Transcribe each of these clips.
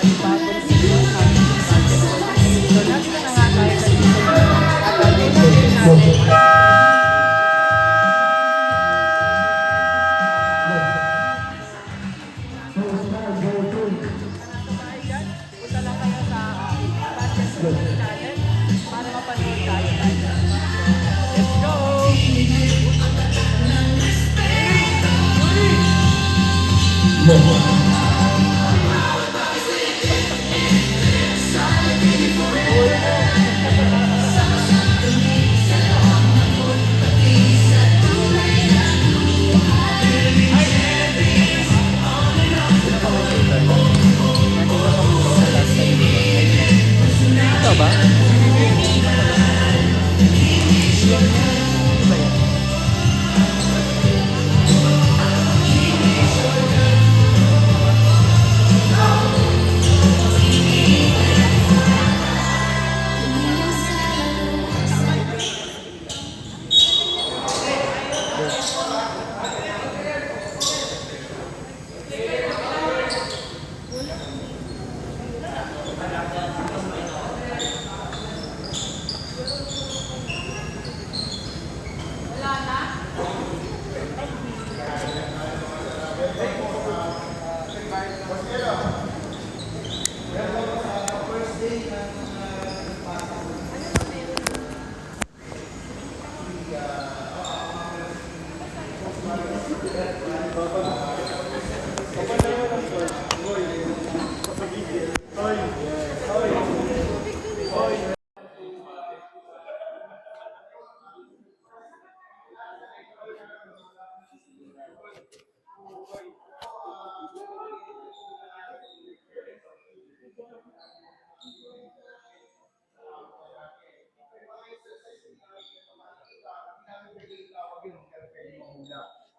panibagong season ng basketball. So, nandito na nga tayo sa season at titingnan natin punta lang kayo sa basketball channel para mapanood tayo. Let's go! Ito ba?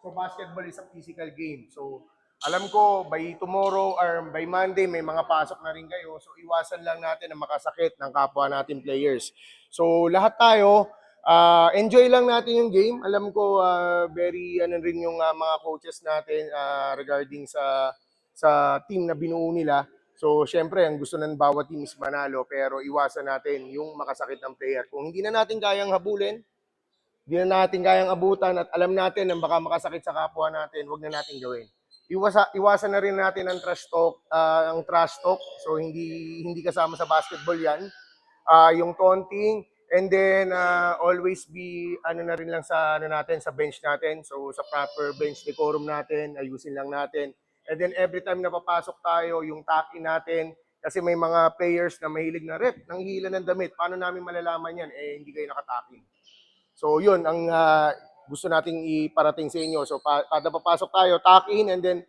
So basketball is a physical game. So alam ko by tomorrow or by Monday may mga pasok na rin kayo. So iwasan lang natin na makasakit ng kapwa natin players. So lahat tayo, enjoy lang natin yung game. Alam ko very ano rin yung mga coaches natin regarding sa team na binuo nila. So syempre ang gusto ng bawat team is manalo pero iwasan natin yung makasakit ng player. Kung hindi na natin kayang habulin, hindi na natin kayang abutan at alam natin na baka makasakit sa kapwa natin, wag na natin gawin. Iwasan na rin natin ang trash talk. So hindi kasama sa basketball 'yan. Yung taunting and then always be ano na rin lang sa natin sa bench natin. So sa proper bench decorum natin, ayusin lang natin. And then every time na papasok tayo, yung taki natin kasi may mga players na mahilig na rep, nang hila ng damit. Paano namin malalaman 'yan? Hindi kayo nakataki. So yun ang gusto nating iparating sa inyo. So kada papasok tayo, takin and then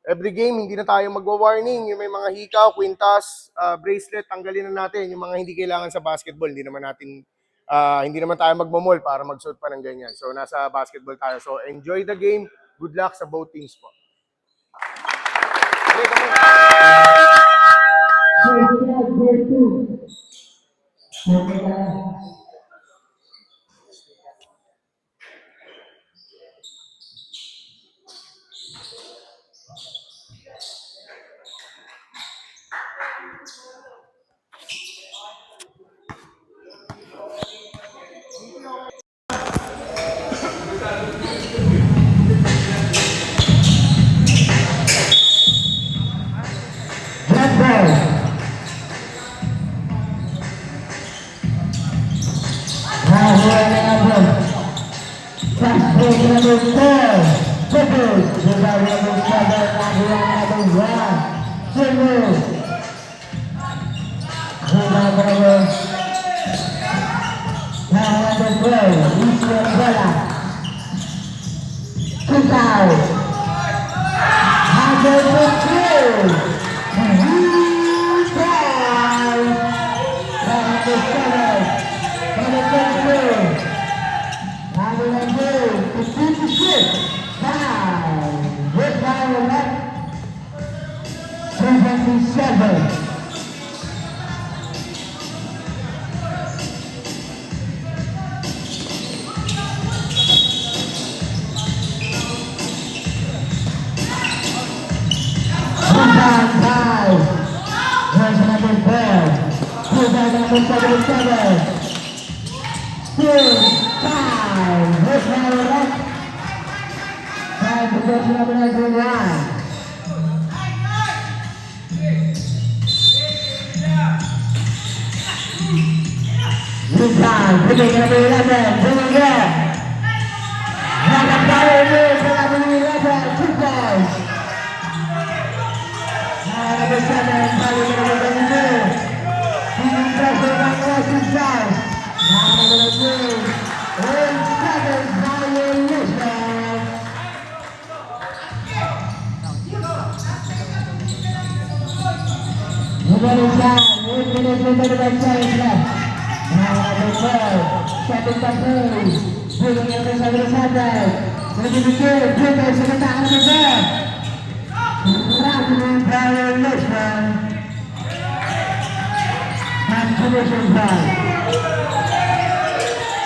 every game hindi na tayo magwa-warning. Yung may mga hikaw, kwintas, bracelet, tanggalin na natin yung mga hindi kailangan sa basketball. Hindi naman tayo magmamall para magsuot pa ng ganyan. So nasa basketball tayo. So enjoy the game. Good luck sa both teams po. number 77. Still time. This one left. Time to go to number 91. This time, picking number 11. Doing good. Number 5 for number 11. 2 points. Number 7, number 22. Keeping pressure on the western side. Number 2. 7 violation. Number 9, 8 minutes and 35 seconds left. Number 12, second patrol. Bringing up the 7-7. Ready to shoot. Dribbler sa kataan ng ball. Rapid violation. And collision ball.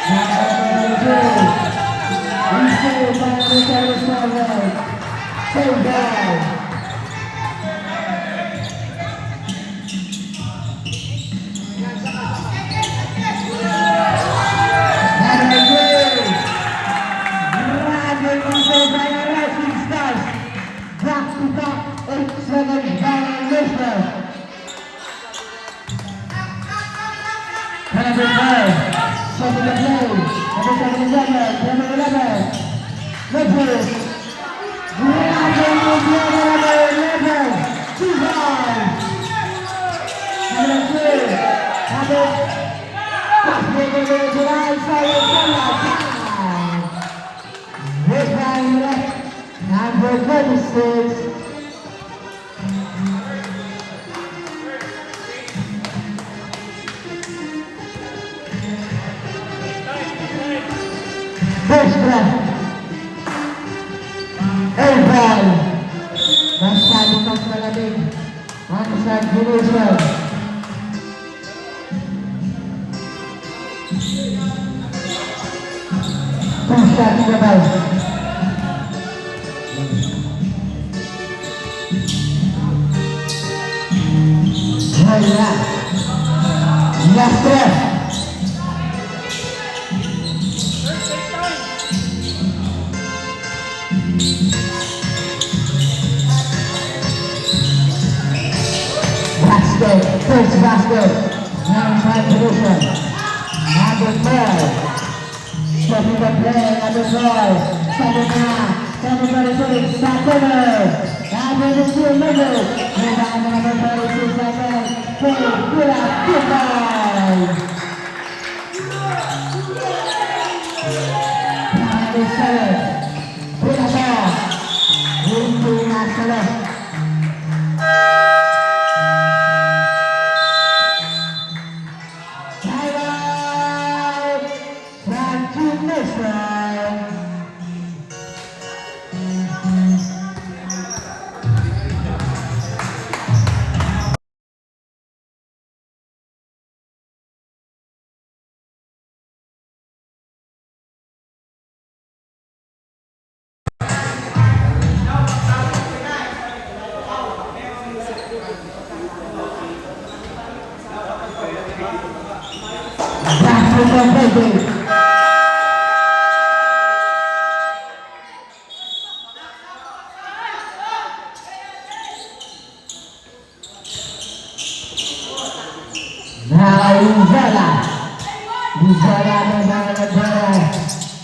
Number 2. Received by number 7. Save ball. Number 5, second to play. Number 77, number 11. Richard. Number 11. 2 points. Number 2. Number 26. First left. Airball. Masyadong mas malamig ang subdivision. Two-shot gabay. Wala. Last left. First basket, now 5 position. Number 4. Second to play, number 4. Second half, 7:36, shot corner. Number 2 minutes. Rebound number 32 seconds. Play, good up, good ball. Number 7. Good up ball. Into national. Izala ng mga nagdara.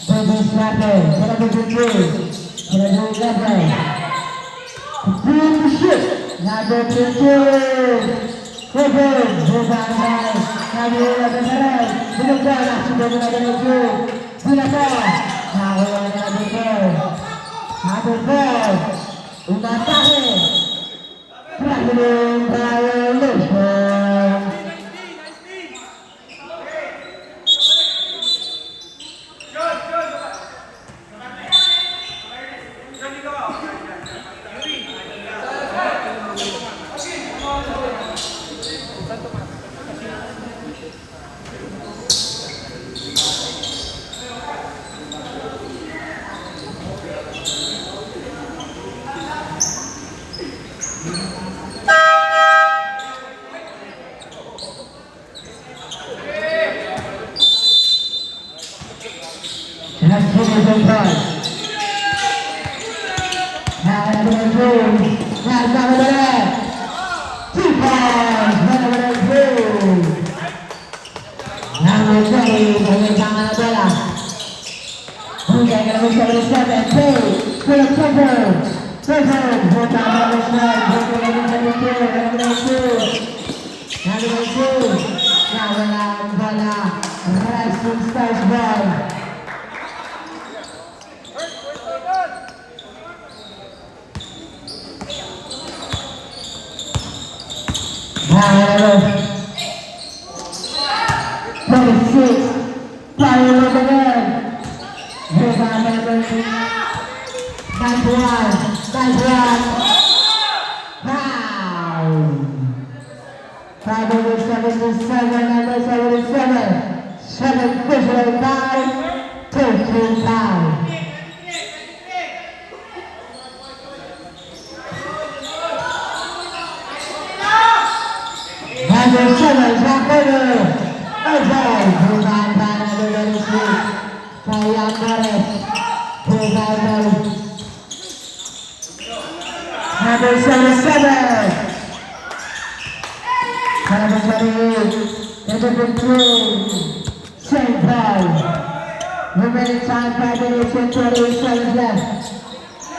Pwedeng natin. Number 11. Boom shit. Number 22. Seven. Rebound by number 11 na rin. Binagdan. Sunod na number 2. Binagdan. Nakakuha na number 4. Number 4. Umatake. Traveling violation. balls, number 2. Number 3, pagkakang na bola. Hugay ka naman 77, Tay, full of temper. Second, Bota number 9, Bota number 2. Number 2, nawala ang bola. Rising Stars ball. Now, 26, fire over there. Rebound number 91, foul. Foul number 77, number 77. 7 personal foul, 13 foul. Number 7, Zach Carter. Okay, rebound by number 26, Kaya Perez. Rebound number 77. Number 28, number 15, St. Paul. Remaining time 5 minutes and 28 seconds left.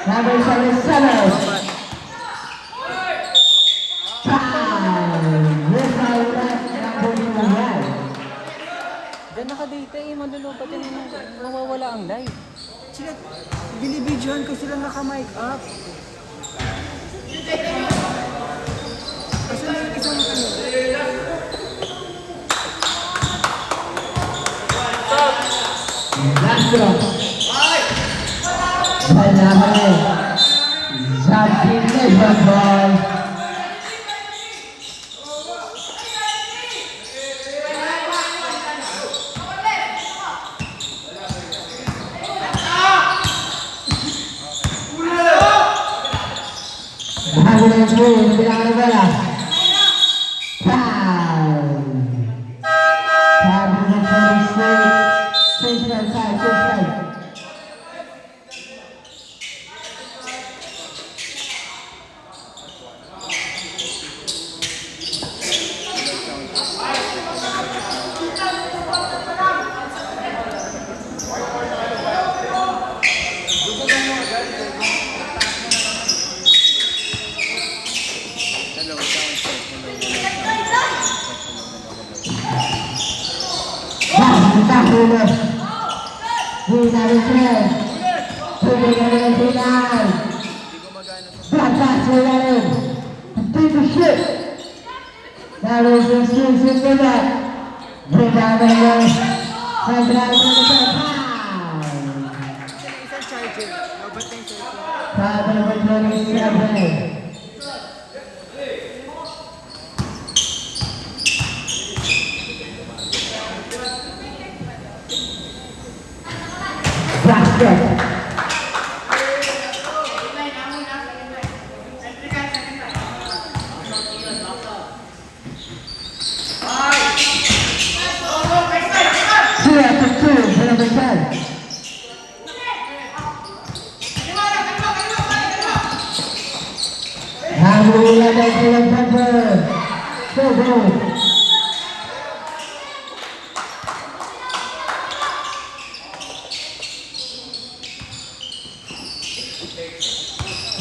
Number 77. Diyan nakadata eh, manlulupat yan mawawala ang live. Sila, binibidyohan ko sila naka-mic up. Kasi na yung isang ano. Lastro. Salamat. Something never ball. Bilang na bola. Foul. Sabi ng 46. Personal foul. Isang charger. Lobat na yung charger. Basket.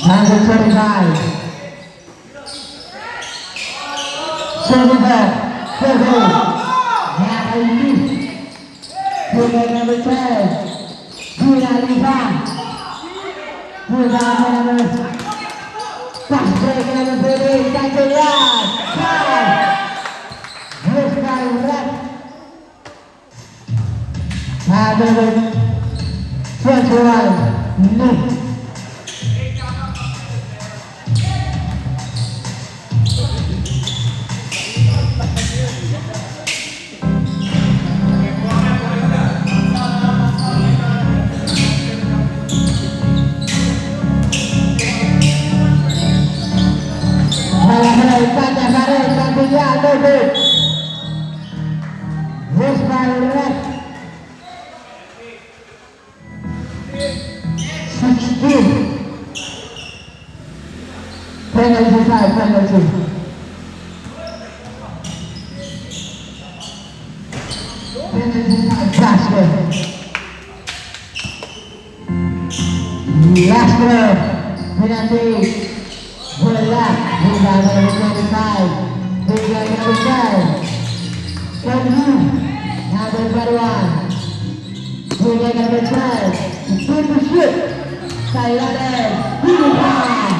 Number 25. Silver. Number 10. Gina Liva. Number fast break number 30. Dr. Rod. This guy left. Number 21. Nick. Penalty. Castro, penalty. Bola, rebound number 25. Big guy number 10. Kambu, number 21. Big guy number 12. Good to shoot. Thailand, rebound.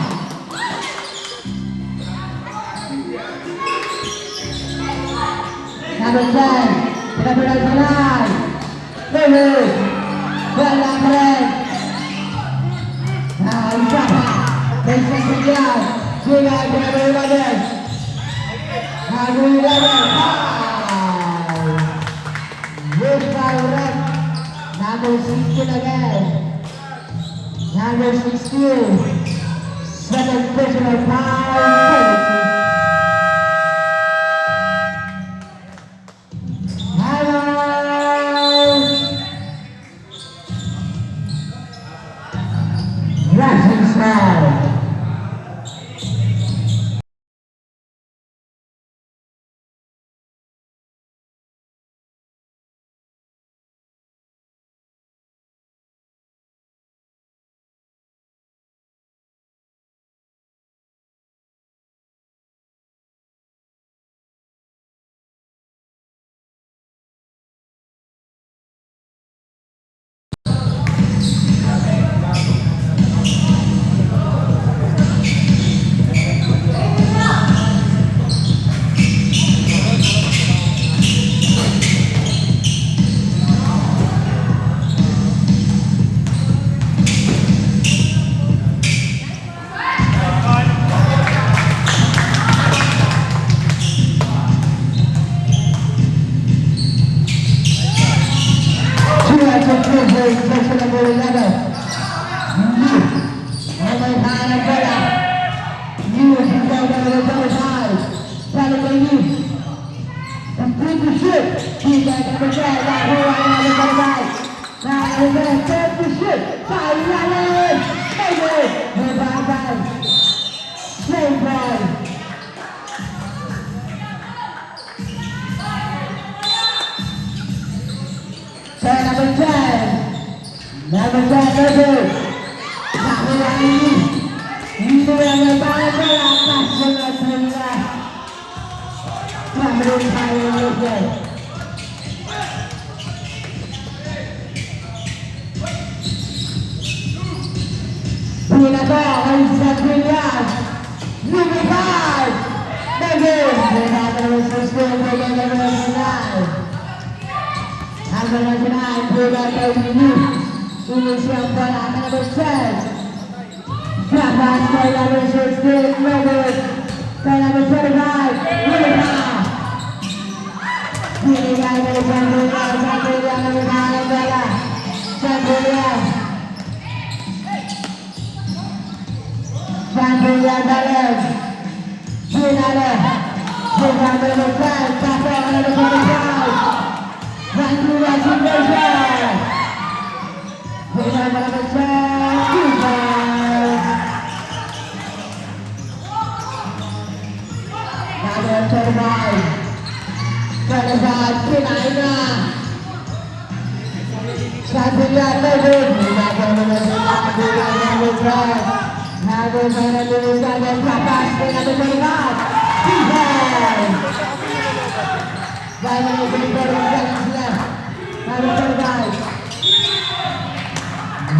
Number 10, penalty line. David, bola keren. Nah, Usaha, Bensek Sekian, Sila Jago 11. Jago 11, foul. Good foul red. Number 16 again. Number 16. Second personal foul penalty. Hello. Russian style. Number 10, Satu lagi. Itu yang berbalas bola atas dengan bola. Cameron Taylor. Bola bawah Isaac Williams. Number 5. Bagus. Bola terus susul bola nomor 9. Number 9 bola ini. Ini siapa akan berset? Dapat bola berset nomor bola berserbai. Bola. Ini gaya bola satu yang berbalik bola. Bola. Bola balik. Bola. Bola berset. Tapi ada berset. Bantu wasit berset. Bola berset. Ada terbaik. Pada saat finalnya satu yang lebih akan menentukan bola yang besar. Namun mainan Indonesia dan Kapas dengan terbaik. Banyak yang berperusahaan Islam harus terbaik.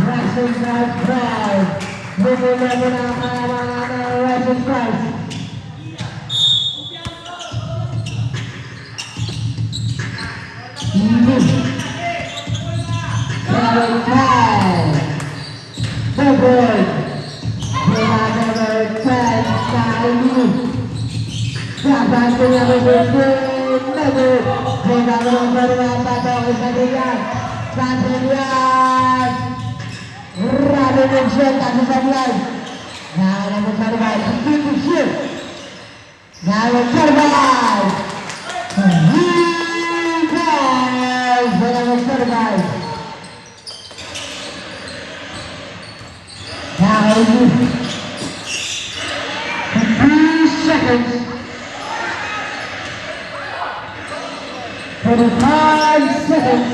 Russian Prize Prize. Memulai menang Russian Prize. Now, 3 seconds. 45 seconds.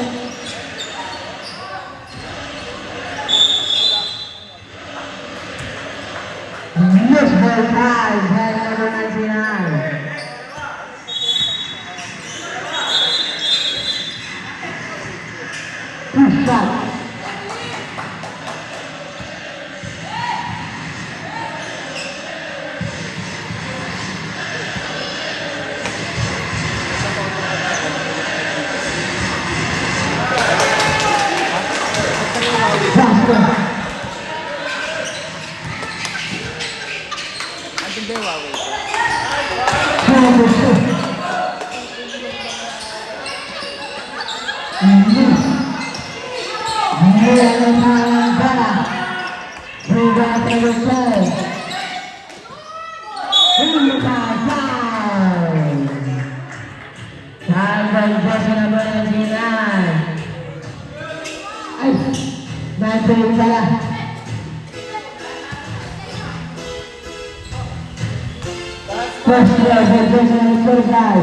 First player, Benjamin Surgai.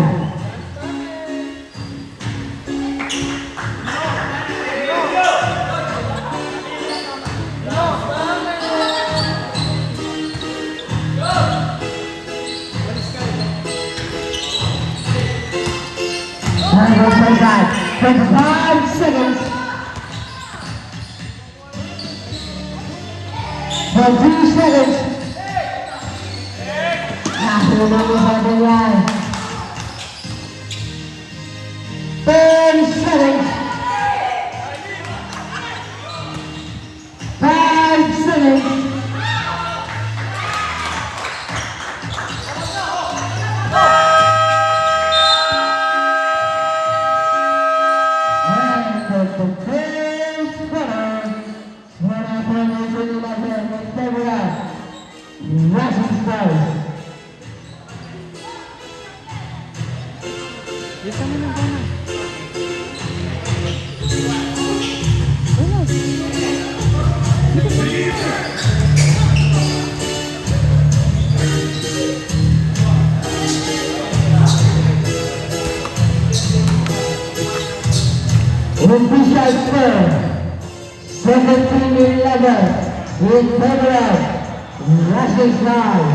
Number 25, 25 seconds. 20 seconds. Nahulog sa ganyan. 10 seconds. 5 seconds. Rushing Stars. Bisa mo na ba na? Official score 17-11 in favor of Rushing Stars.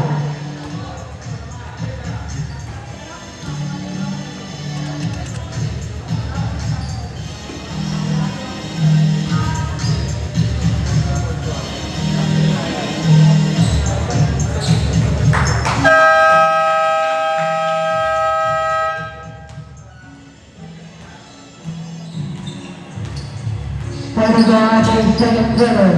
Starting on in second quarter.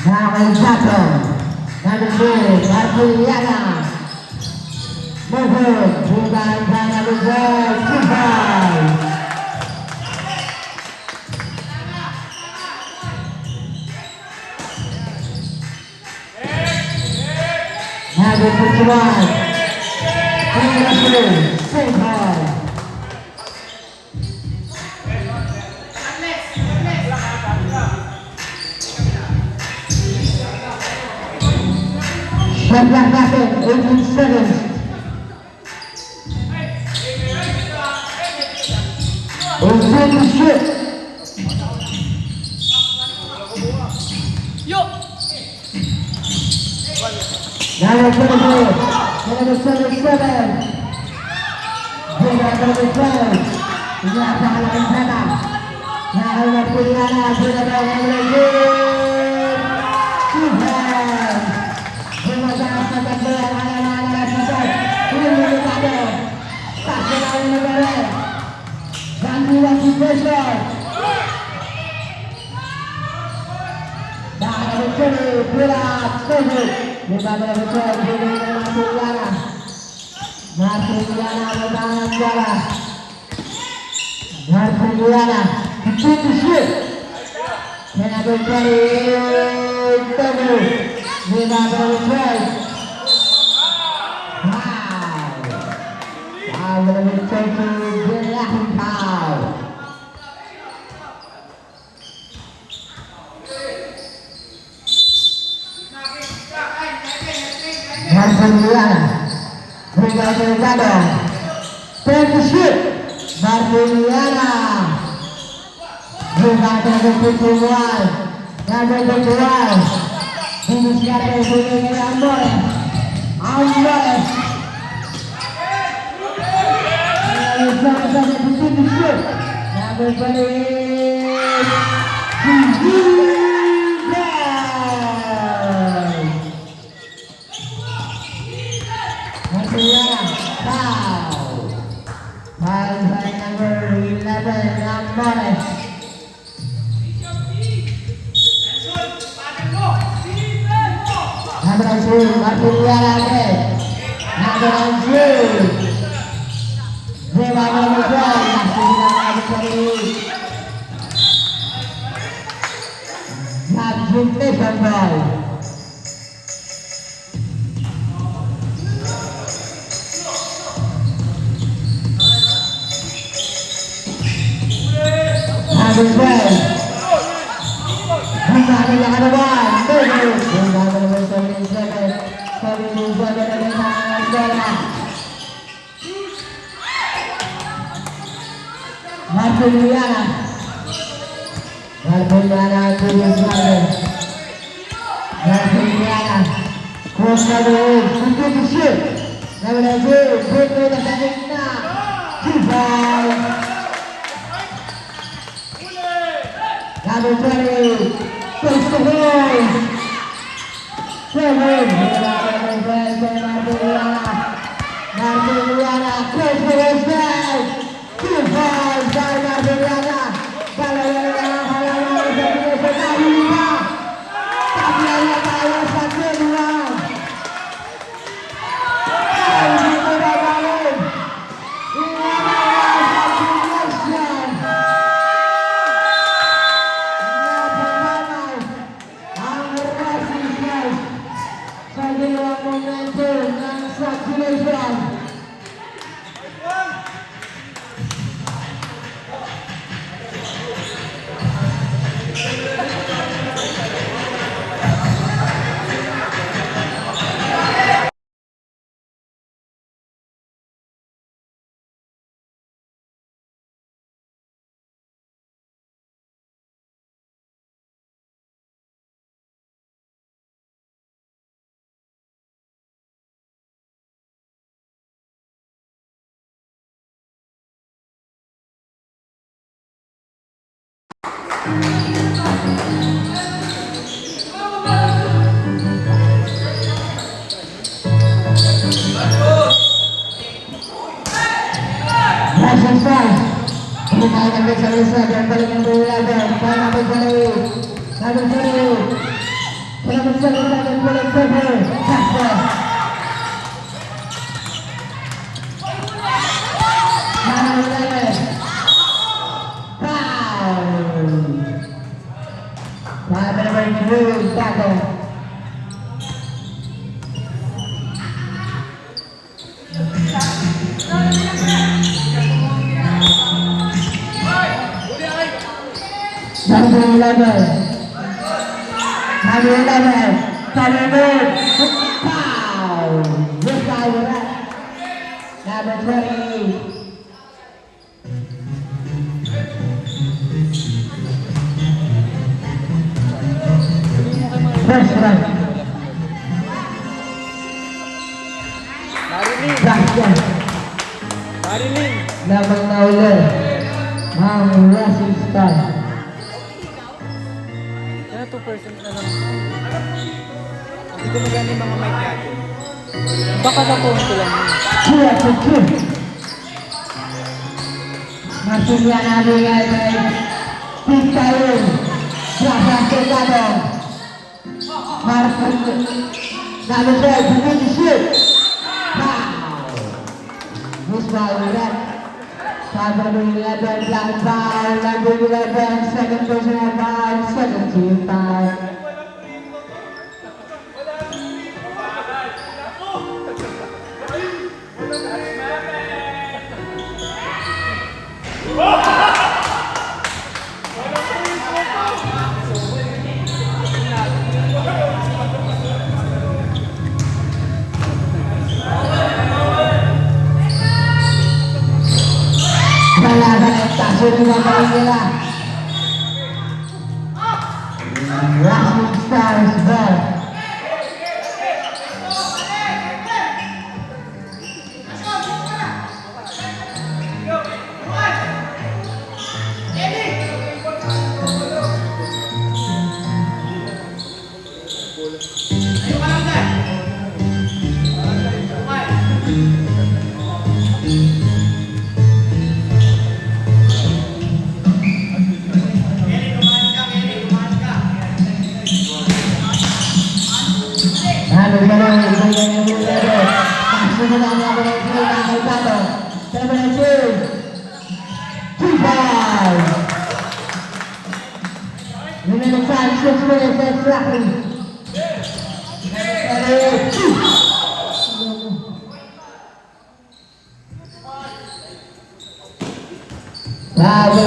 Now Jackson, number 3, Arjuliana. Movement, bukan number 4, Tuhan. Number 51, Tuhan. Sebelah kanan, 18 seconds. Untuk shoot. Number 24, number 77. Number 12. Ini akan lawan sana. Number 49, sudah berhasil. Tuhan. Time to shoot. Martiniana. Number 51. Number 51. Finish natin ang bigay ng Amores. Amores. Number 28. Martiniana. Foul. Foul by number 11. Amores. Number 2, Martiniana again. Number 2. Zema number 12. Number 28. Substitution ball. Number 12. Number 77. Martiniana Julius Martin. Martiniana cross number 8. Complete the shoot. Number 2. Break with the second now. 2-5. Number 20. Push the ball. 7. Martiniana cross the ball. 2-5 by Martiniana. Number 11. Foul. This guy with that. Number 28. First one. Marilyn. Lamang na uli. Ang Racing Star. Kaya 2% na lang. Hindi ko maganda yung mga mic natin. Baka sa phone ko lang yun. Chia to two. Martiniana bigay kay Pitayon. Plaza Segado. Martin. Number 12. Begin to shoot. Foul. Miss ball with that. Number 11. Black foul. Number 11. Second personal foul. Second team foul. Kalaban ang kasunod ng Manila. Rising Stars ball.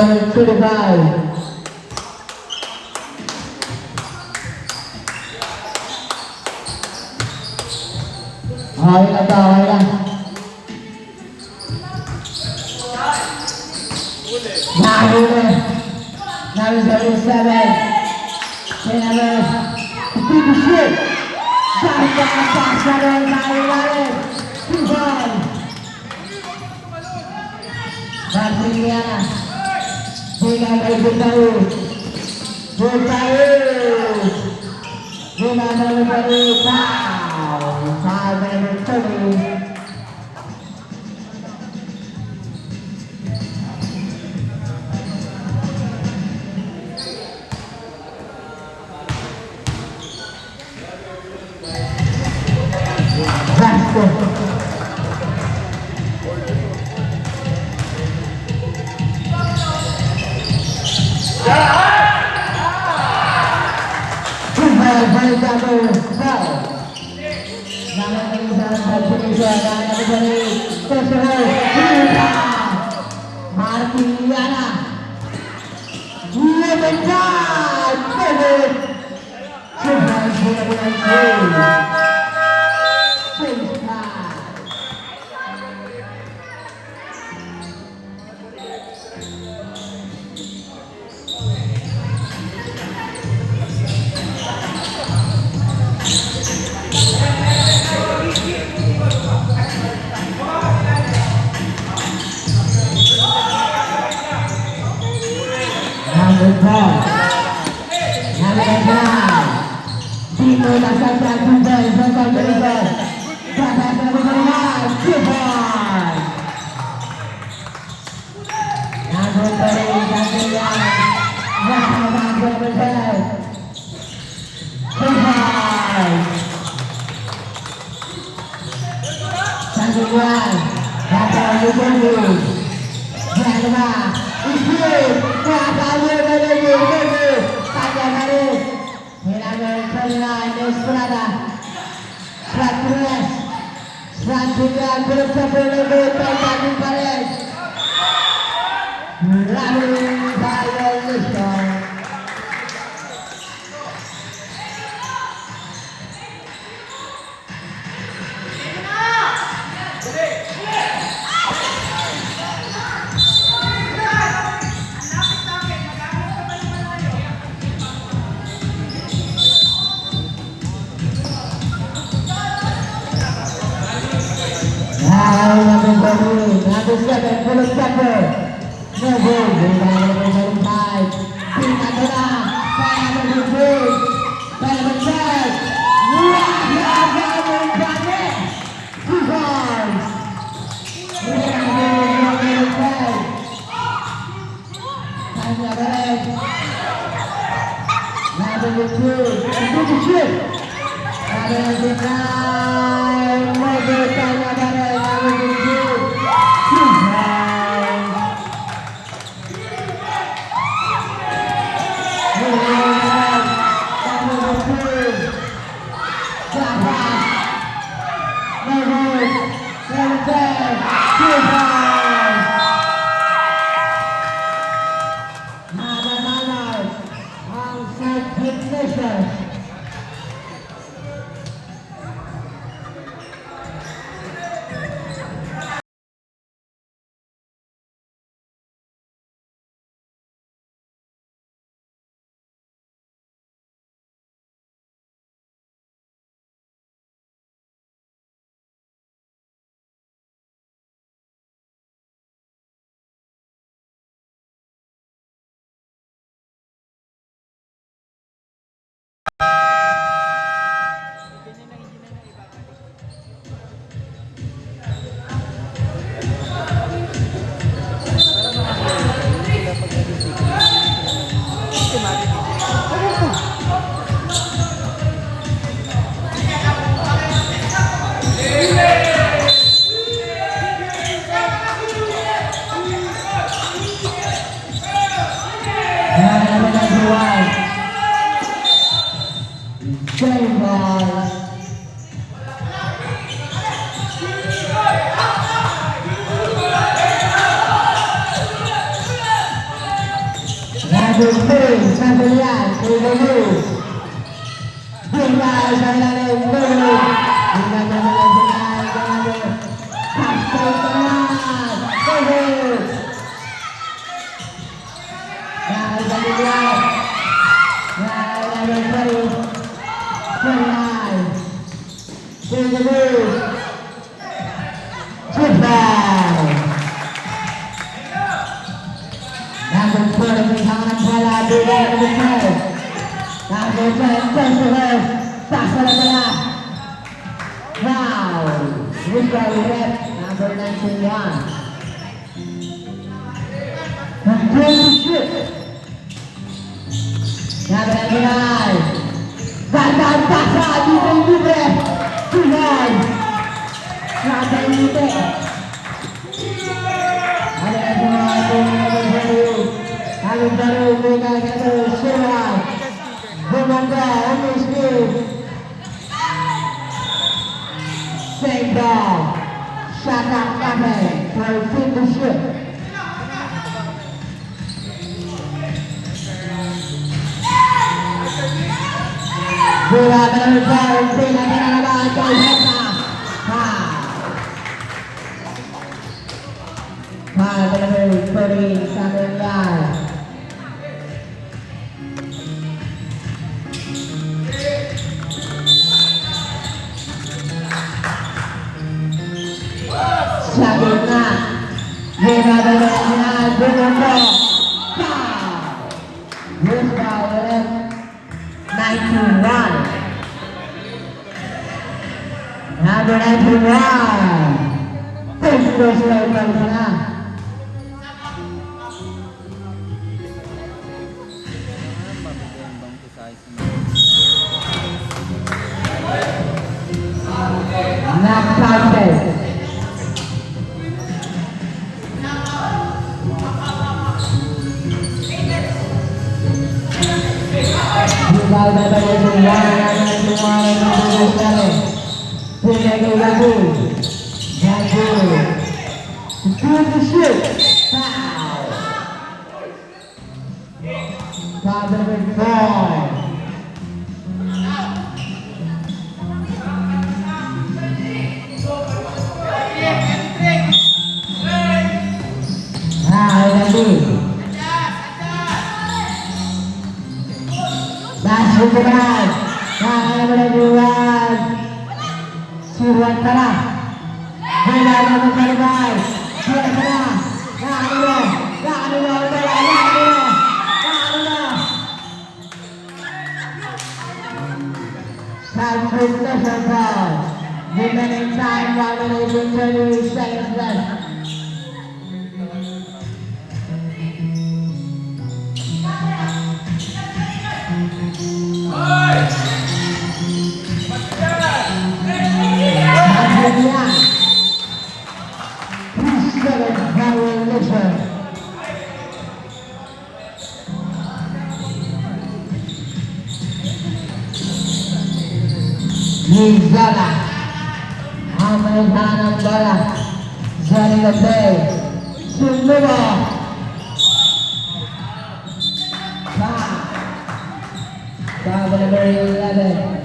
Number 25. Okay na to, okay lang. Nahuli. Number 77. Number 56. Dahil ka kapas na rin, nahuli. 2-1. Bartiliana. Tingnan kay Butaw. Butaw. Tingnan kay Butaw. Sabi ng tuloy. Vasco. Balik double foul. Naman ng isang Indonesia dan dari Kosovo. Martiliana. Lebentar. David. Sudah mulai. Tino dasar Brazil Brazil Brazil dapat menerima Jepang. Namun dari Gantian Wahana Brazil Jepang. Gantian dapat menerima Jepang. Ini dapat menerima tanda garis. Estrada Selanjutnya bercapai lebih dari Paris lalu saya Liston Number 7, full stepper. No goal. Number 5. Pinatona. Number 3. Number 10. Number 5. 2 goals. Number 5. Number 2. Number 2. Number 9. Number 10. Number 3, Sandalian, to the move. Tinggal sa ilalim, move. Tinggal sa ilalim, ganado. Pasok naman, move. Dahil sa bigyan. Dahil number 3, 29. To the move. Football. Number 4, may hangat bola, bigay number 5. Number 10, first to left, pass na bola. Now, Rico Red, number 91. Number 2, number 99. Gandang pasa, libre, Tuhan. Number 8. Ada semua number 2. Alun baru dengan kata Syirah. Bumanda, Amiski. Sehingga Syakak Kame for finishing. Bola terlepas, bola terlepas, Kalheta. Number 30, Sandalian. Sabina, Lima Berenang, Bumanda, Yes, Bauer, 91. Number 91. Terus lakukan sana. Nak sampai. Tinggal dari semua punya lagu, good to shoot, foul. Number 4. Bukan, nomor 2, Suruhan Tanah, bola nomor 12, bola tengah, Sampai tersampai, remaining time 1 minute and 30 seconds left. Zala, Amerikanang bola, Zali Labay, Sumubo, Baba number 11,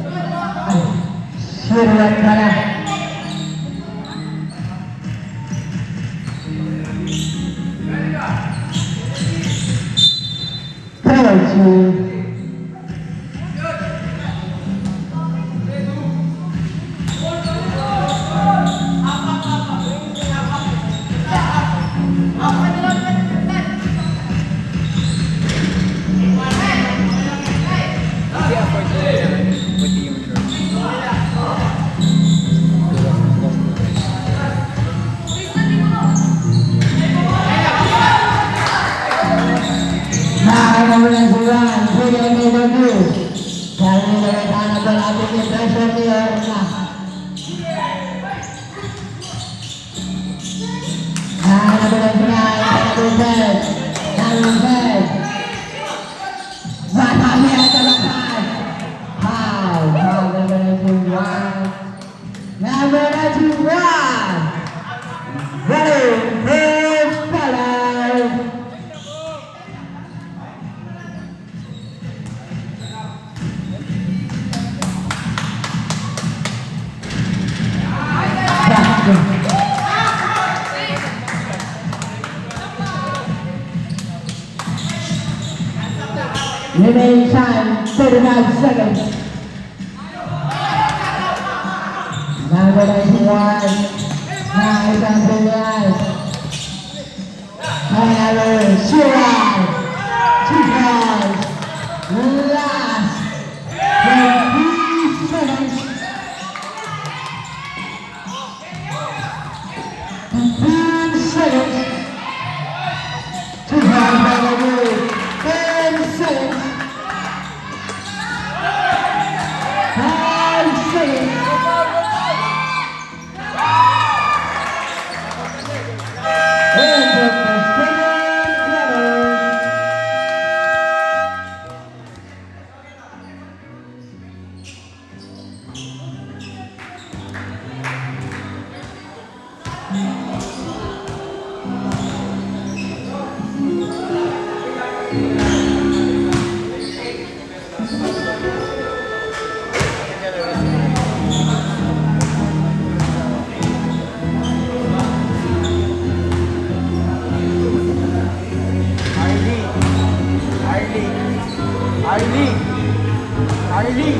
Suruhan bola, Pelaju. Remaining time 35 seconds. Number 91. Now it's on the line. However, Shirai. 2 points. Last 20 seconds. 15 seconds. 2 points by the rule. 10 seconds. 5 seconds. And the second quarter. Arlie!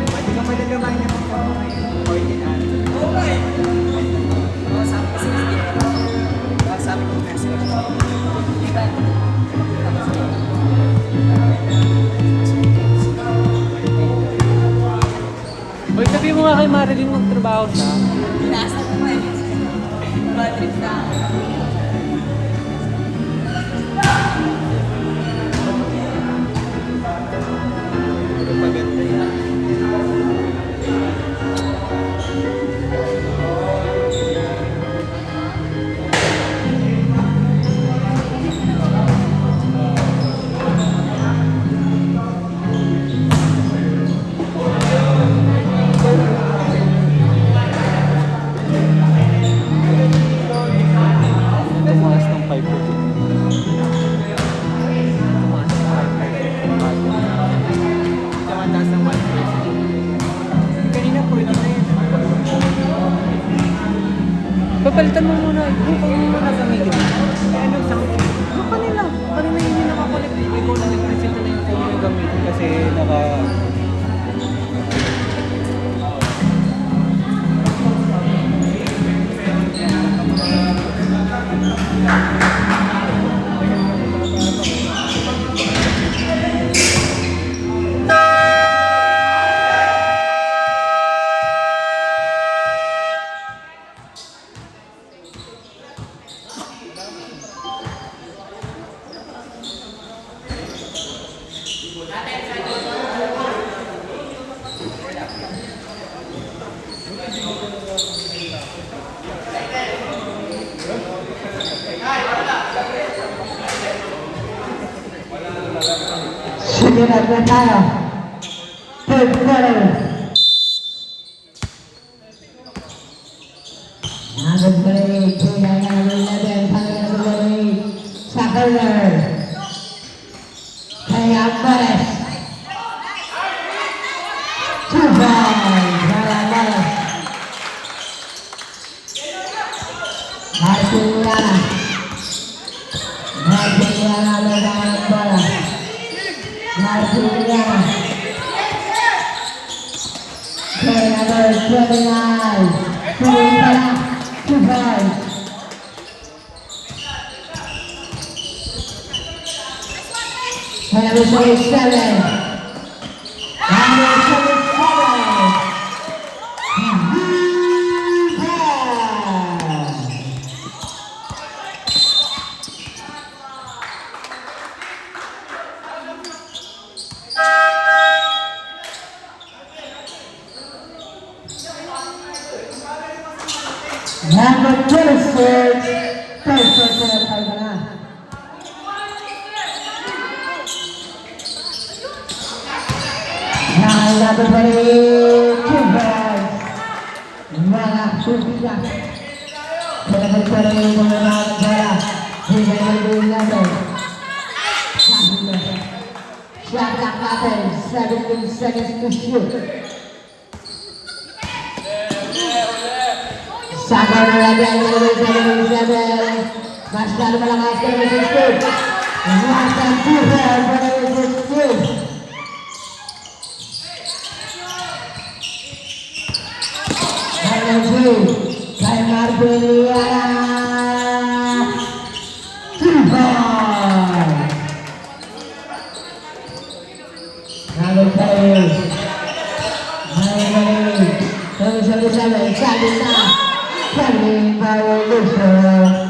Pwede ka madalaman niya kung ano may coordinate. Sabi ko sige. Sabi ko message. Uy, sabi mo nga kay Marilyn magtrabaho siya. Pinasa ko eh. Bad trip na. Maganda yan. Tumaas ng 5 po. Tumaas ng 5. Tamandas ng 1%. Kanina pwede na yun. Papalitan mo muna. Huwag mo muna gamitin. Ano sa Kanina. Kanina yun yung nakakulit. Ikaw na nag-presenta na yung phone mo yung gamitin kasi naka... Sige na tayo. Third quarter. Number 3, Tunay na number 11, Panginoon number 8, sa corner. Kaya Ambares. 2 points, para Ambares. Martiniana. Martiniana, Lodang Ambares. Martiniana. Okay, number 29. Tuloy pa lang. 2 points. Number 27. Number 27. Number 26, first person at tayo na. Now, number 28, 2 points. Mga subiga. Kailangan pa rin yung mga nakakala. Hingay na yung number. Shot clock natin, 17 seconds to shoot. Saka na lagi ang number 77. Mas lalo malakas ka ng 16. Iwasan Buher para ng 16. Kay Marbeliana 2-5. Number 5. Sabi na Kevin Violation.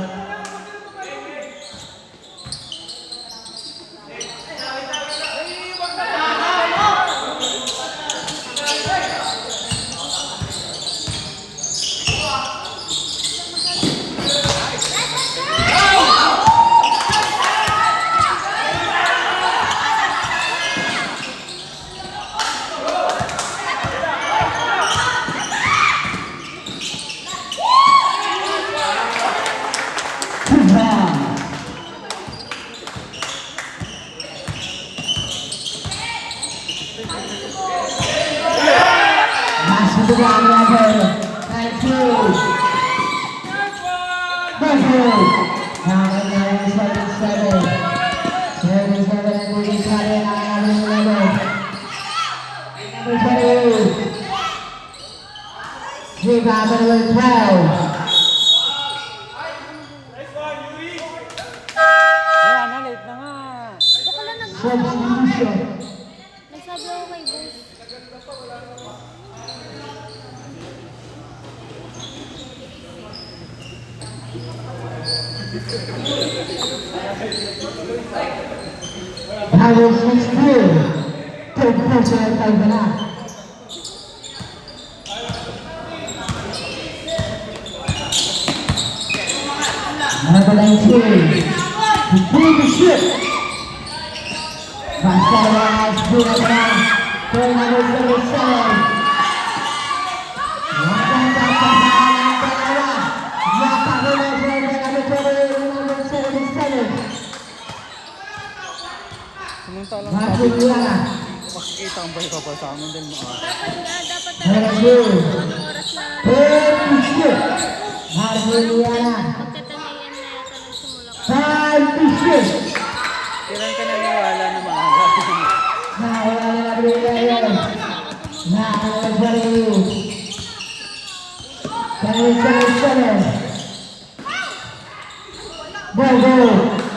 Ayan na, late na nga. Baka lang Substitution. nagsabi ako kay boss. Number 16. Third personal time na. Number 19. Big ship. Basalas Bunga for number 77. Magandang pasahan ang dalawa. Napakula for number 77. Samantalang Martin Liana. makikita ang balik pa sa amin dahil maaga. Dapat Number talaga 2. anong oras na Big ship. Martin Liana. pagkatanayan na yata nagsimula ka. Time to ship. Kailan ka naniwala na maaga? Nawala na Brigayo. Nakakalagbari. Kaya Bogo.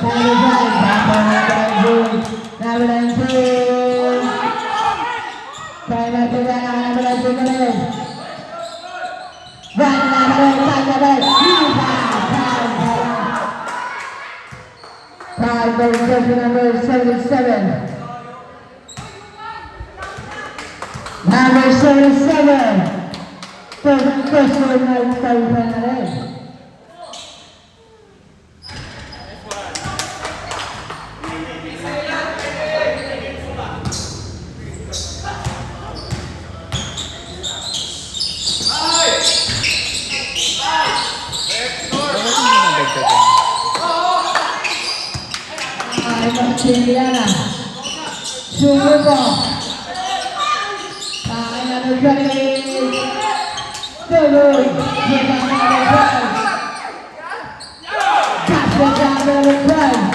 Kaya Number 19. Kaya number 19. Number 77. Number 77. First one night tayo na rin. Bakit hindi nabagdagan? Ay, Maximiliana. Sunod po. Kaya na nagkalit. Tulog. Kita na nagkalit. Kasya ka na nagkalit.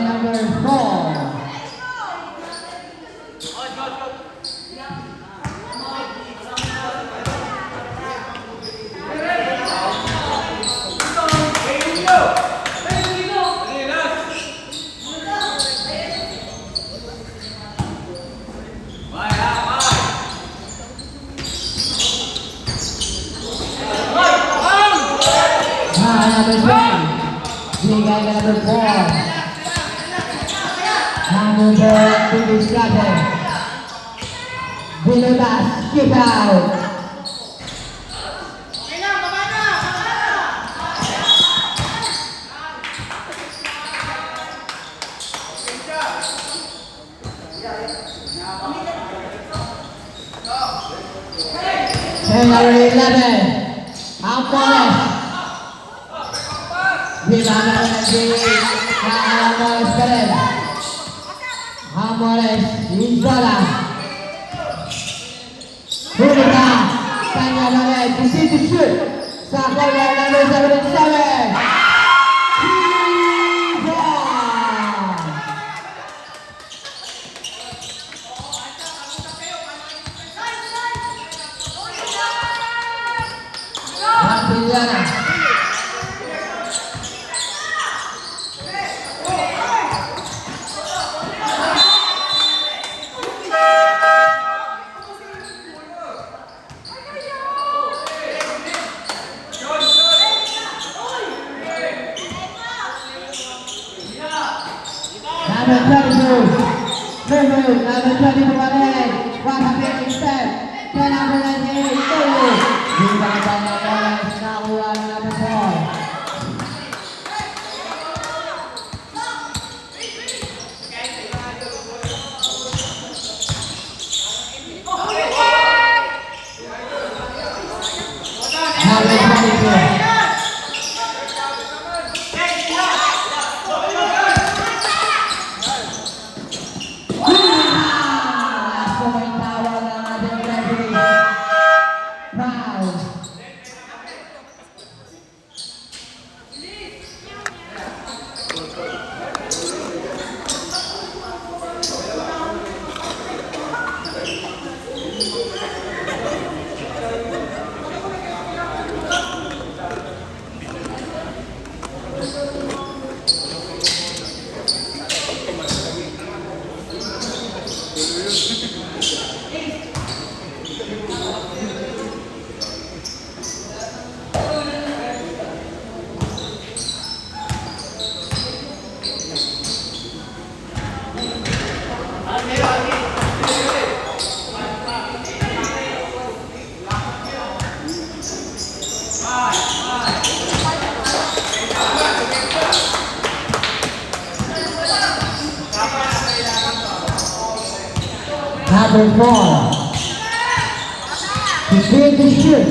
Number 4. number 4. Number 4, British Captain. Villas, kick out. Number 11, Amores. Rebound Amores pa rin. Amores, Izola. Huli na. Kanya na rin. Decide to shoot. Sa corner number 77. Piliana. Number 22, number 22 pa rin. What a big step. Kaya number 98, Tolu. Rebound by Amores, nakuha ng number 4. Number 22. Number 4. Decide to shoot.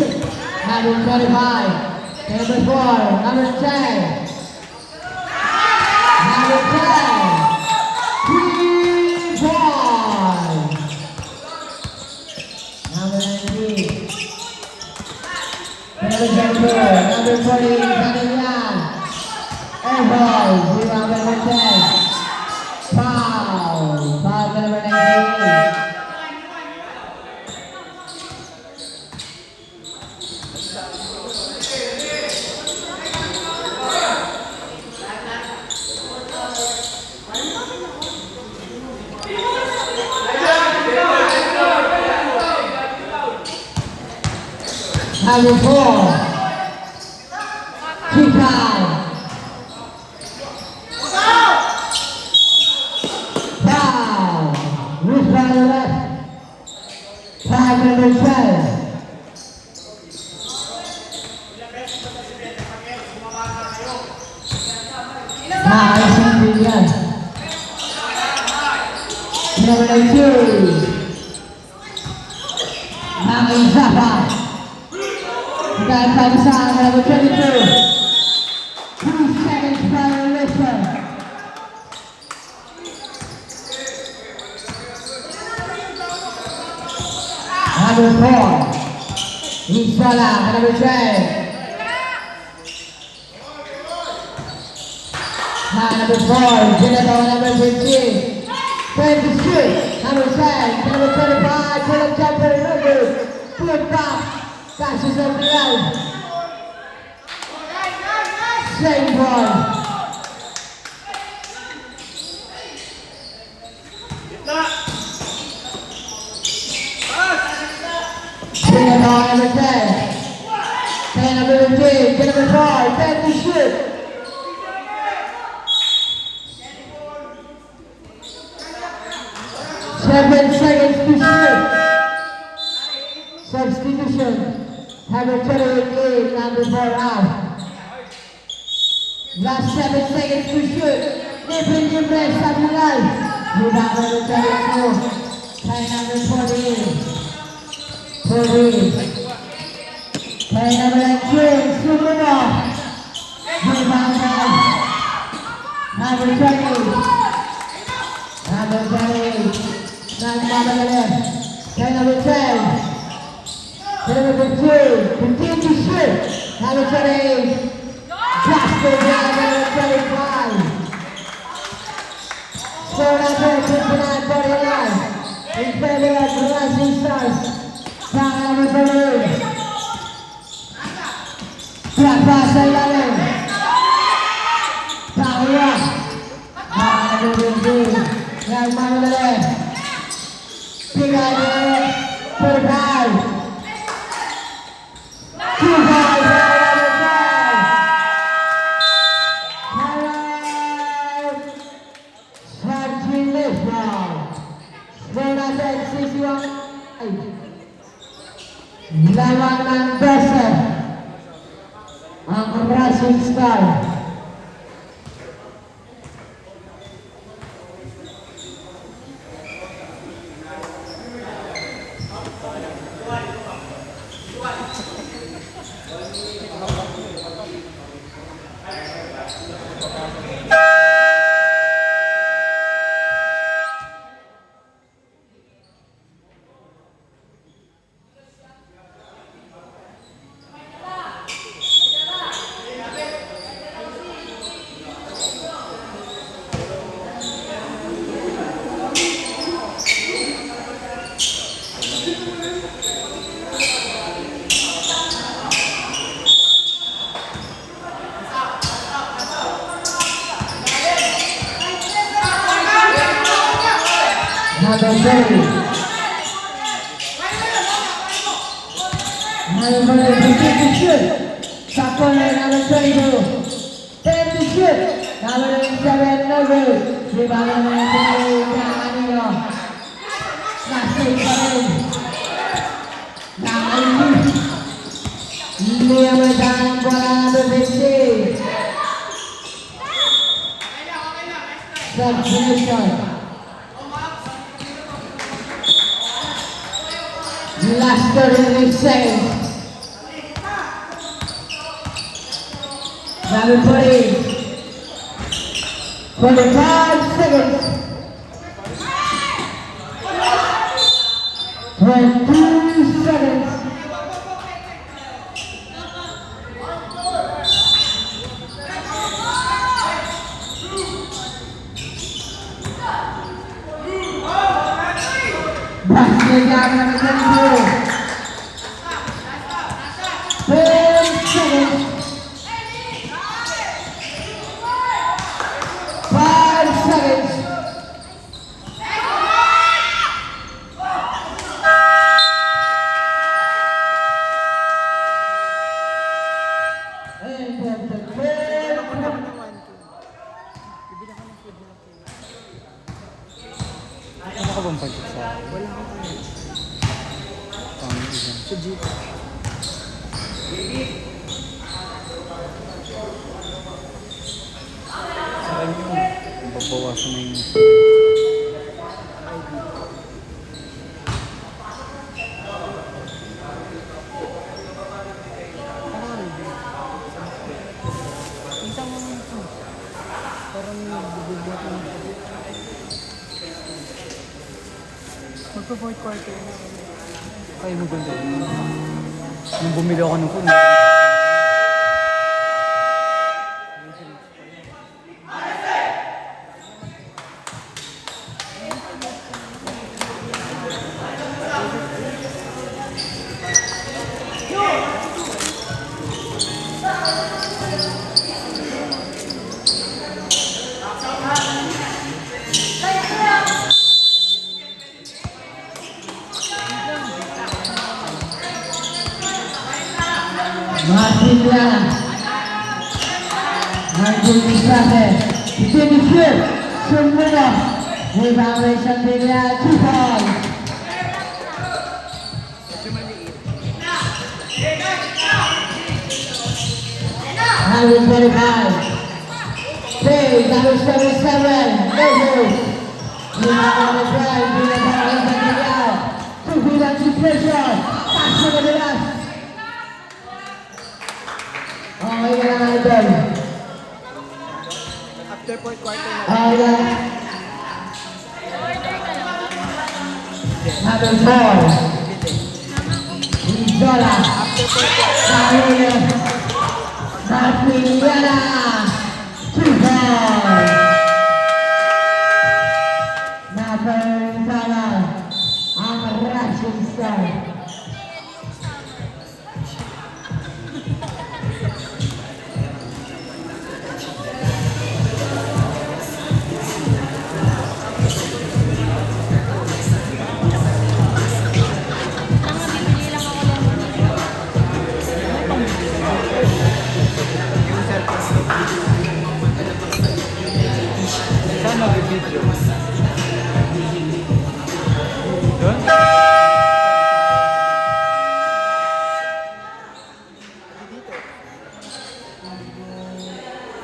Number 25. Number 4. Number 10. Number 10. 3 points. Number 19. Number 24. Number 40. Canadian. Airball. Rebound number 10. Foul. Foul number 19. Number 4, kick out. Foul. Loose by the left. Foul number 12. Foul Pilihan. Number 2. Nanging Zafa. Dahil tayo sa number 22. 2 seconds violation. Number 4. Isola, number 12. Number 4, Ginato, number 15. 26, number 10, number 25, pull up jumper, number, put back. Passes of the line. Same ball. Bring it on number 10. 10 number 15. Get number 4. 10 to shoot. 7 seconds to shoot. Substitution. Number 28, number 4 out. Last 7 seconds to shoot. Libre, Samuel. Rebound number 32. Try number 48. 40. Try number 19. Sumuno. Rebound number 20. Number 28. Number 11. Try number 10. Number 15. Continue to shoot. Number 28. Justin Brown, number 25. Score number 59-49. In favor of the Rising Stars. Foul number 38. Drop pass sa ilalim. Foul one. Foul number 15. Yang manulala. Bigay number 45. 2-5. Lawan ng besa ang Rising Star. Number 30. Number 15 to shoot. Shot corner, number 22. 10 to shoot. Number 7, no good. Rebound number 28, Anino. Nasib pa rin. Nakalimit. Hindi ang medang bola number 50. Substitution. Last 30 seconds. Number 40. 45 seconds. 22 seconds. Basket down number 22. 10 seconds. 5 seconds. And then the third. Ano ka bang budget sa akin? Wala akong ano. Pang-ilan. Sa jeep. Sa kanya, babawasan na yung... Minsan mo ito. Parang bubulbot mo. Magpa-fourth quarter na. Kaya mo ganda rin. Nung bumili ako ng phone, Martin Lara. Martin Bisate. Continue to shoot. Sumuno. Evaluation Villa, 2 points. Number 25. Play, number 77, no goals. Number 12, Evaluation Villa, 2 Villa, 2 pressure. Pass to the last. Okay ka lang, Idol. After 4th quarter na. Okay lang. Number 4, Isola. Saúl. Martiniana. 2 points. Number 7, ang Russian Star. Bibili lang ako ng Saan mag-video? Doon?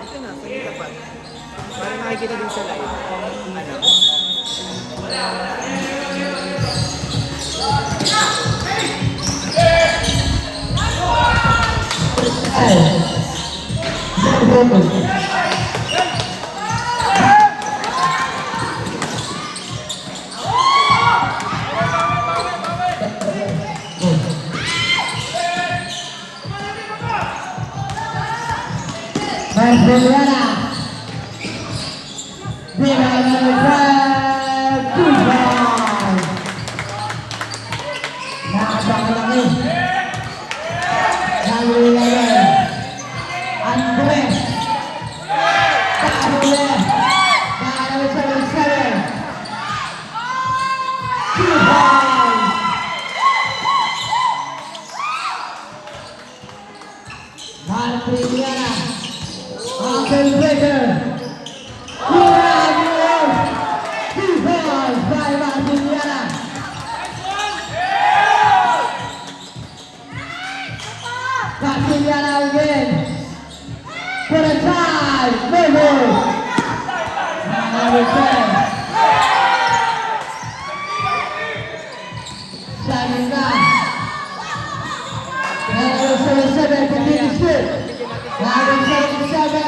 Ito na, sa tapat. Para makikita din sa live. Ano? Marceliana. Villa number 12, 2 points. Napakalaki. Number 11, Andres. Tabule. Number 77, 2 points. Marceliana. Uncle Breaker. Two balls by Martiniana. Martiniana again. For a tie. No goal. Number 10. Shining down. Number 77 continues to. Number 77.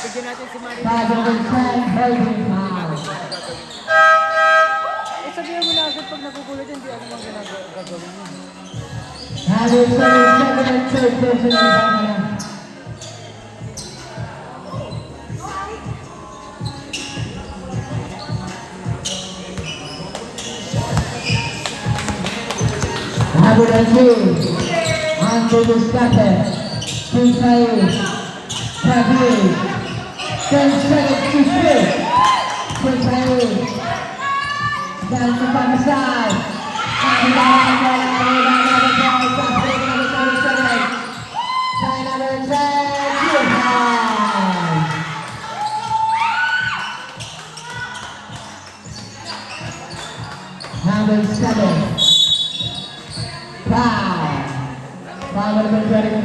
Bigyan natin si Marie. Eh, sabihan mo na agad pag nagugulat, hindi ako mang gagawin yun. Until the starter, 10 seconds to shoot. Dan kebangsaan. Number 7. Foul. Foul number 25.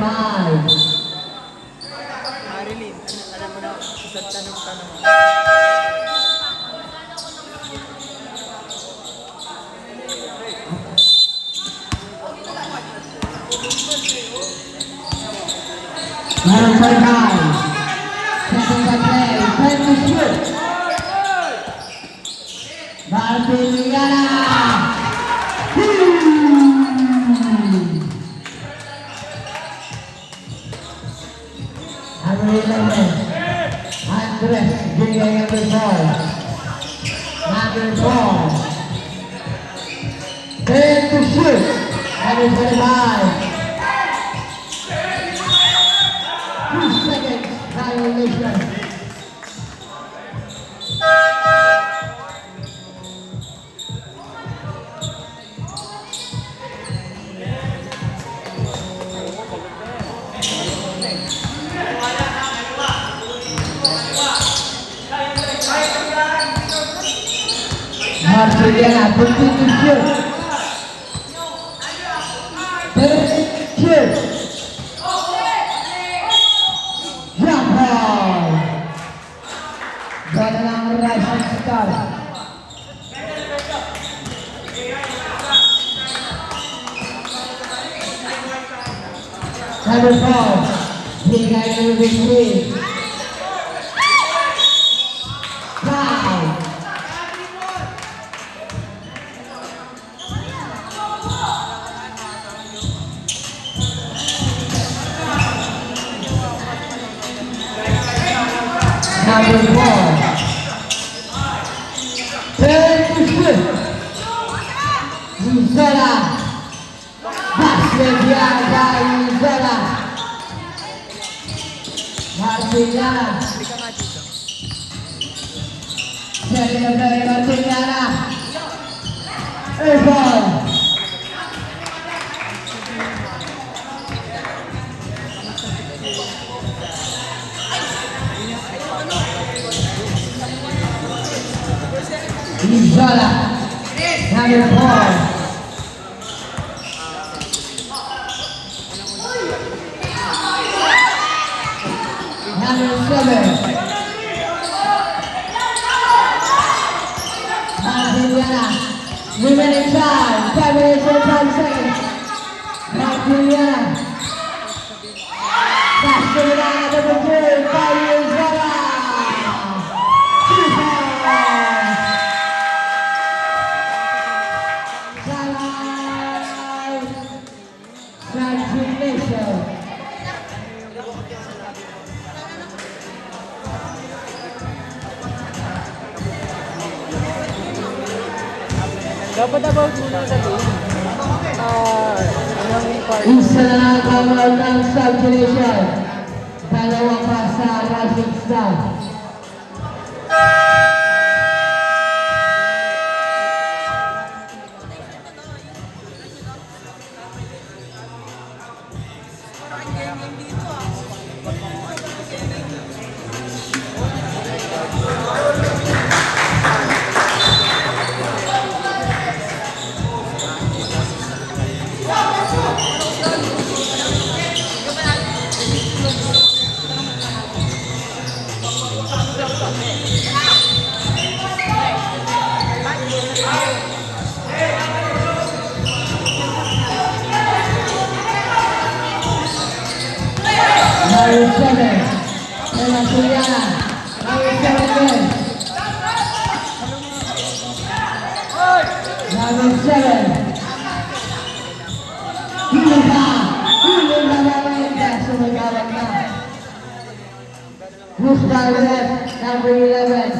Marilyn, alam mo na, isang tanong-tanong. Number 25. Second by play. Time to shoot. Martiniana. Number 11. Andres. Bigay number 4. Number 4. 10 to shoot. Number 25. 2 seconds violation. Marceliana, 15 to shoot. 10 shoot. Jump ball. Gana ng Rising Star. Number 4. Bigay ng victory. 5. Number 4. 10 to shoot. Nizola. Basket yan kay Nizola. Marceliana. Second of the Marceliana. Airball. Nizola. Number 4. Number 7. Marceliana. Remaining time. 5 minutes and 5 seconds. Marceliana. Marceliana number 2. 5 Nizola. 2 points. Congratulations. Dapat about muna sa game. Anong part? Isa na nakakawal ng subdivision. Dalawa pa sa Rising Star. Number 7. Marceliana. Number 7 again. Number 7. Huli pa namin. Kaso magkawag na. Who's left? Number 11.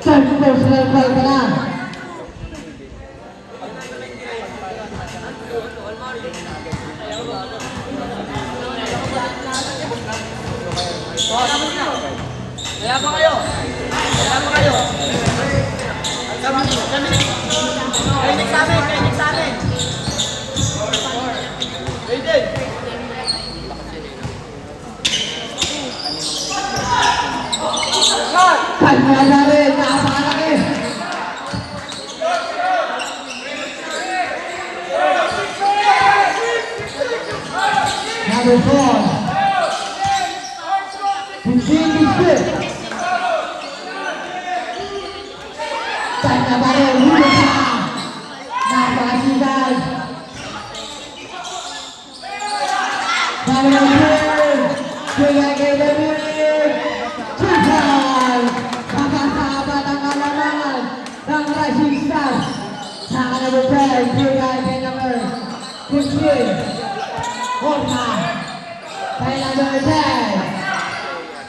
Third personal foul ka na. Kaya ba kayo? Kainig sa amin! Aiden! Kanya na rin. Napakalaki. Number 4. Continue fit. Kanya ba rin. Huli pa. Napakasigal. Number 3. Kaya kay David. Tutal. Kakasama ng alaman ng Rising Stars. Sa number 10. Kaya kay number 15. Horta. Kay number 10.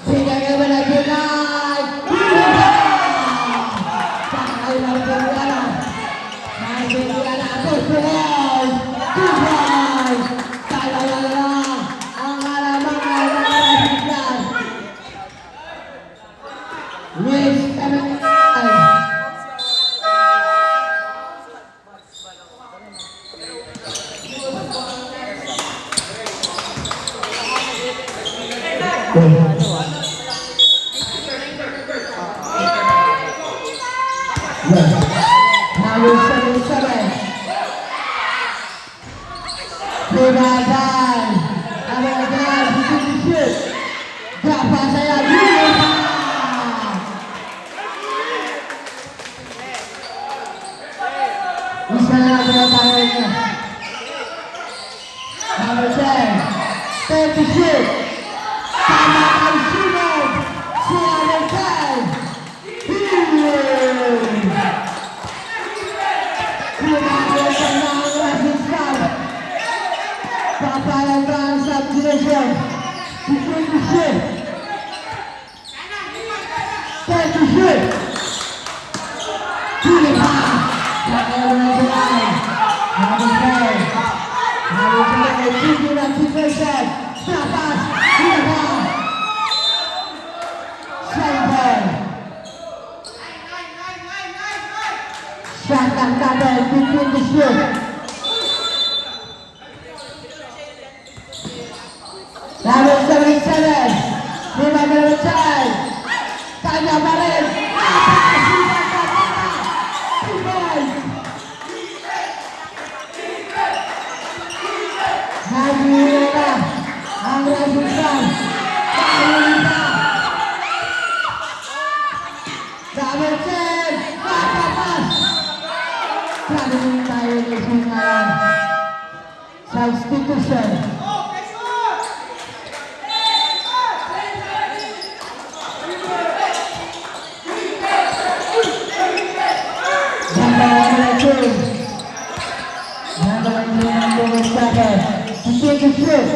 Sila ka ba nag-unay? Huli pa. Sa kay number 11. Silakan. Abang-abang, shoot. Dapat saya bisa bertanya. Number 10. Take the shoot. Sama Al-Shimon. Silakan. Papayan run substitution. Between the shoot. Take the shoot. Pilih pass. Papayan run line. Number 10. Number 10. Shooting activation. Stop pass. Pilih pass. Center. Shot and double between the shoot. Number 77, number 10, Tanya Marin, Hadiura, Anggra Bukan, Paulina, number 10, Matapas, Kami tayo ni Singalan, substitution. Take a shoot.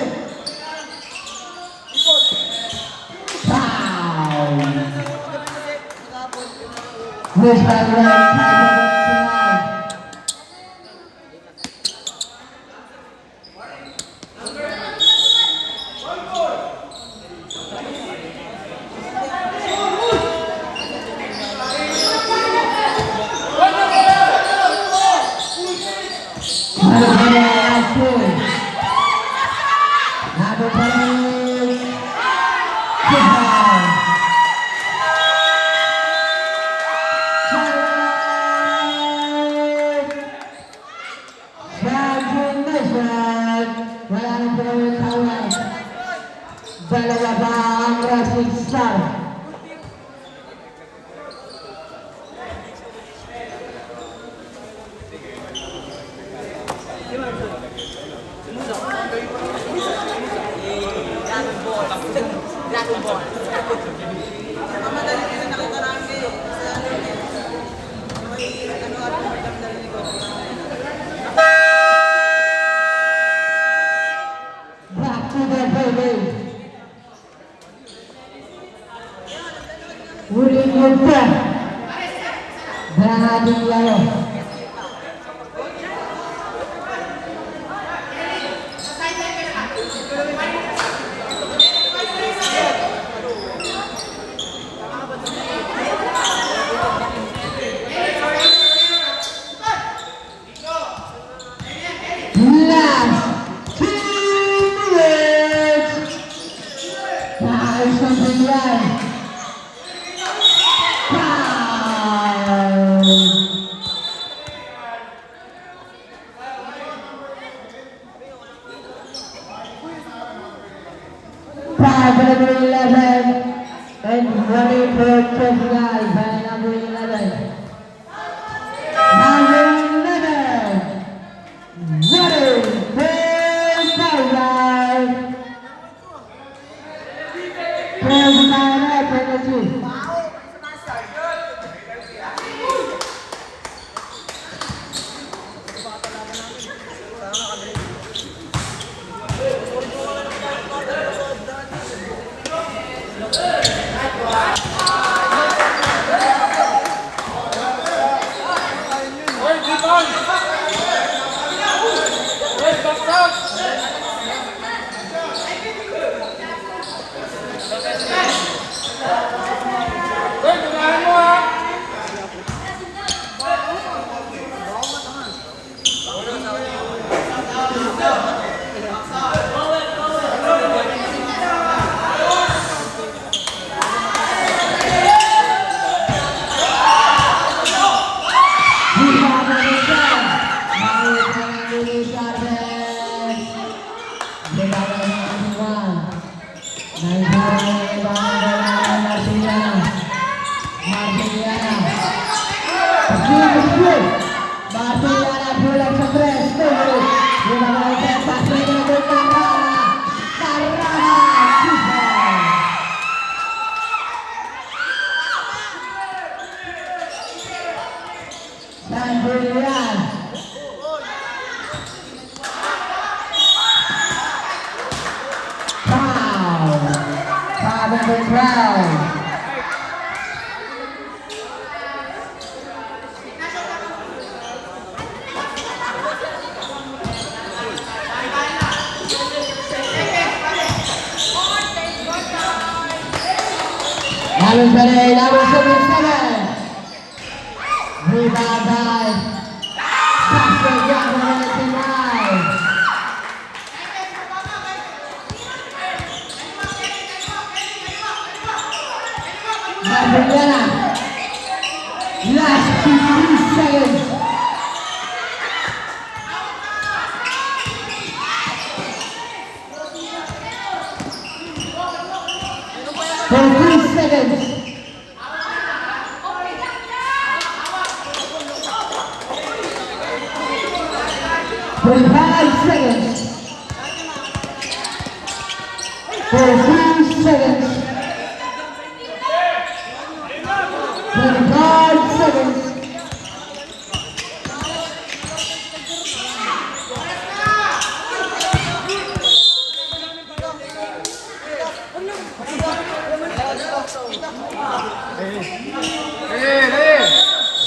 Foul. Miss by right. Dalawa ba ang Racing Star? Dragon Ball. Mamadali ka na nakikarami. Sa ano yun eh. May ano at magdamdali ko. Back to the baby. Uling Ultra. Berhasil lalu. Number 11 and running for Portugal by number 11. Number 11 running for Portugal. Portugal penalty. Number 20, number 77. Rebound by Pastor John, number 29. Mariana, last 15 seconds. For 3 seconds. For 5 seconds. For 3 seconds. 25 seconds. Hey!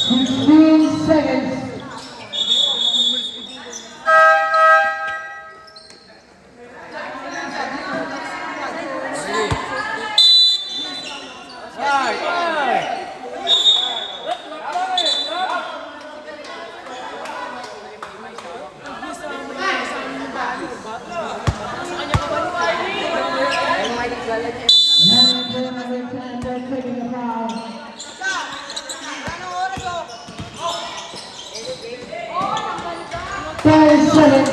16 seconds. Ten seconds.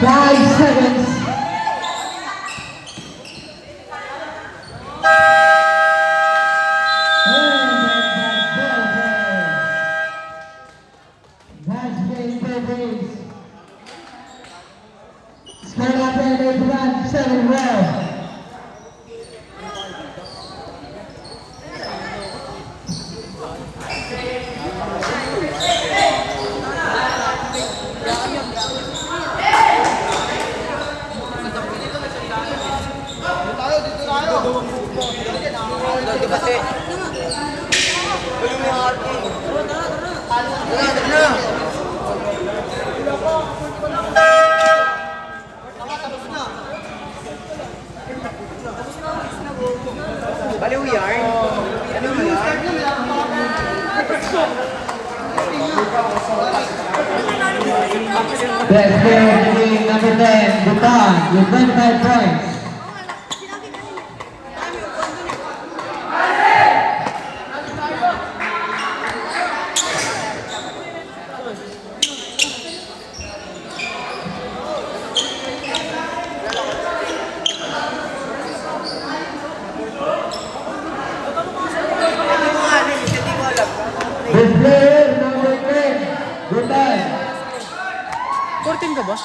5 seconds. Match game for Braves. Score natin ay 1-7-1. Baliw yarn. Ano mo yarn? Best player of the game, number 10, Butan, with 25 points. Best player, number 10, Butan. 14 ka ba?